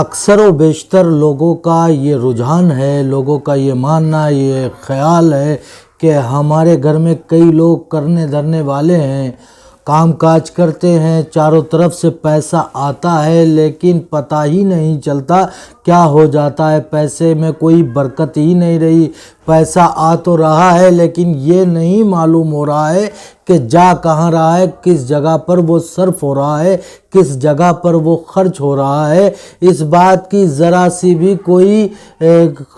اکثر و بیشتر لوگوں کا یہ رجحان ہے، لوگوں کا یہ ماننا، یہ خیال ہے کہ ہمارے گھر میں کئی لوگ کرنے دھرنے والے ہیں، کام کاج کرتے ہیں، چاروں طرف سے پیسہ آتا ہے لیکن پتہ ہی نہیں چلتا کیا ہو جاتا ہے، پیسے میں کوئی برکت ہی نہیں رہی، پیسہ آ تو رہا ہے لیکن یہ نہیں معلوم ہو رہا ہے کہ جا کہاں رہا ہے، کس جگہ پر وہ صرف ہو رہا ہے، کس جگہ پر وہ خرچ ہو رہا ہے، اس بات کی ذرا سی بھی کوئی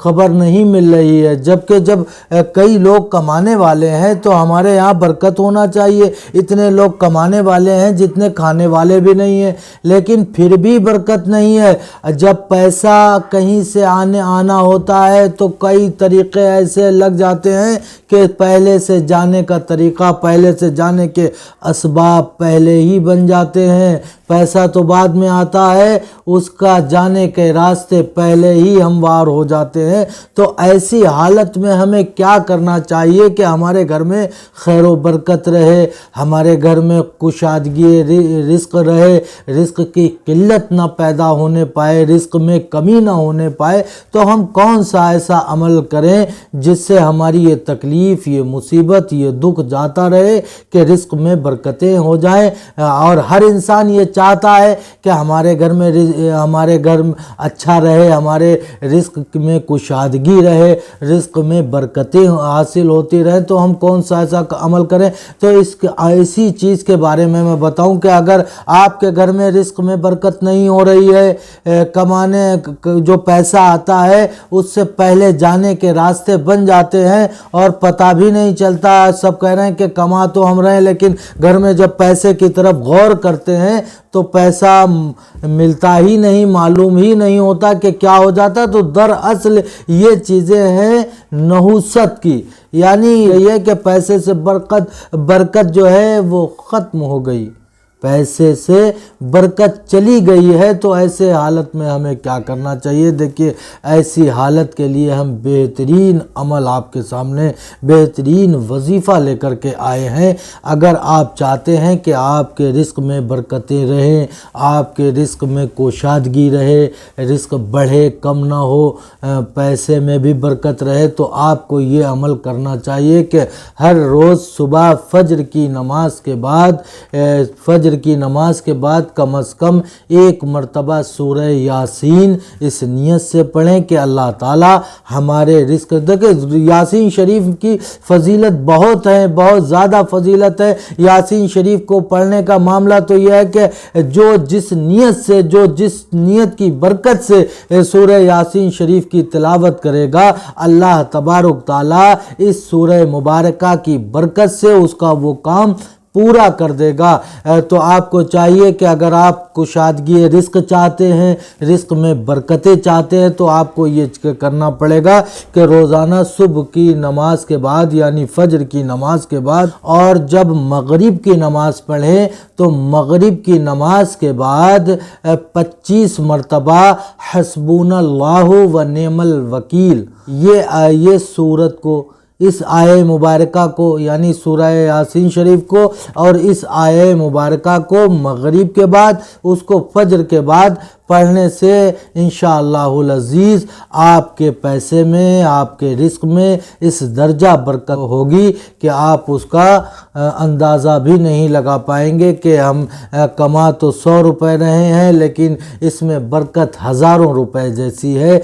خبر نہیں مل رہی ہے۔ جبکہ جب کئی لوگ کمانے والے ہیں تو ہمارے یہاں برکت ہونا چاہیے، اتنے لوگ کمانے والے ہیں جتنے کھانے والے بھی نہیں ہیں، لیکن پھر بھی برکت نہیں ہے۔ جب پیسہ کہیں سے آنا ہوتا ہے تو کئی طریقے ایسے لگ جاتے ہیں کہ پہلے سے جانے کا طریقہ، پہلے سے جانے کے اسباب پہلے ہی بن جاتے ہیں۔ پیسہ تو بعد میں آتا ہے، اس کا جانے کے راستے پہلے ہی ہموار ہو جاتے ہیں۔ تو ایسی حالت میں ہمیں کیا کرنا چاہیے کہ ہمارے گھر میں خیر و برکت رہے، ہمارے گھر میں کشادگی رزق رہے، رزق کی قلت نہ پیدا ہونے پائے، رزق میں کمی نہ ہونے پائے۔ تو ہم کون سا ایسا عمل کریں جس سے ہماری یہ تکلیف، یہ مصیبت، یہ دکھ جاتا رہے کہ رزق میں برکتیں ہو جائیں۔ اور ہر انسان یہ چاہتا ہے کہ ہمارے گھر اچھا رہے، ہمارے رزق میں کشادگی رہے، رزق میں برکتیں حاصل ہوتی رہیں۔ تو ہم کون سا ایسا عمل کریں؟ تو ایسی چیز کے بارے میں بتاؤں کہ اگر آپ کے گھر میں رزق میں برکت نہیں ہو رہی ہے، کمانے جو پیسہ آتا ہے اس سے پہلے جانے کے راستے بن جاتے ہیں اور پتہ بھی نہیں چلتا، سب کہہ رہے ہیں کہ کما تو ہم رہے ہیں لیکن گھر میں جب پیسے کی طرف غور کرتے ہیں تو پیسہ ملتا ہی نہیں، معلوم ہی نہیں ہوتا کہ کیا ہو جاتا۔ تو دراصل یہ چیزیں ہیں نحوست کی، یعنی یہ کہ پیسے سے برکت جو ہے وہ ختم ہو گئی، پیسے سے برکت چلی گئی ہے۔ تو ایسے حالت میں ہمیں کیا کرنا چاہیے؟ دیکھیے، ایسی حالت کے لیے ہم بہترین عمل آپ کے سامنے، بہترین وظیفہ لے کر کے آئے ہیں۔ اگر آپ چاہتے ہیں کہ آپ کے رزق میں برکتیں رہیں، آپ کے رزق میں کوشادگی رہے، رزق بڑھے کم نہ ہو، پیسے میں بھی برکت رہے، تو آپ کو یہ عمل کرنا چاہیے کہ ہر روز صبح فجر کی نماز کے بعد کم از کم ایک مرتبہ سورہ یاسین اس نیت سے پڑھیں کہ اللہ تعالی ہمارے رزق، دیکھیں یاسین شریف کی فضیلت بہت ہے، بہت زیادہ فضیلت ہے۔ یاسین شریف کو پڑھنے کا معاملہ تو یہ ہے کہ جو جس نیت کی برکت سے سورہ یاسین شریف کی تلاوت کرے گا، اللہ تبارک تعالی اس سورہ مبارکہ کی برکت سے اس کا وہ کام پورا کر دے گا۔ تو آپ کو چاہیے کہ اگر آپ کشادگی رزق چاہتے ہیں، رزق میں برکتیں چاہتے ہیں، تو آپ کو یہ کرنا پڑے گا کہ روزانہ صبح کی نماز کے بعد، یعنی فجر کی نماز کے بعد، اور جب مغرب کی نماز پڑھیں تو مغرب کی نماز کے بعد 25 مرتبہ حسبنا اللہ و نعم الوکیل، یہ سورت کو، اس آیہ مبارکہ کو، یعنی سورہ یاسین شریف کو اور اس آیہ مبارکہ کو مغرب کے بعد، اس کو فجر کے بعد پڑھنے سے انشاءاللہ العزیز آپ کے پیسے میں، آپ کے رزق میں اس درجہ برکت ہوگی کہ آپ اس کا اندازہ بھی نہیں لگا پائیں گے کہ ہم کما تو 100 روپے رہے ہیں لیکن اس میں برکت ہزاروں روپے جیسی ہے۔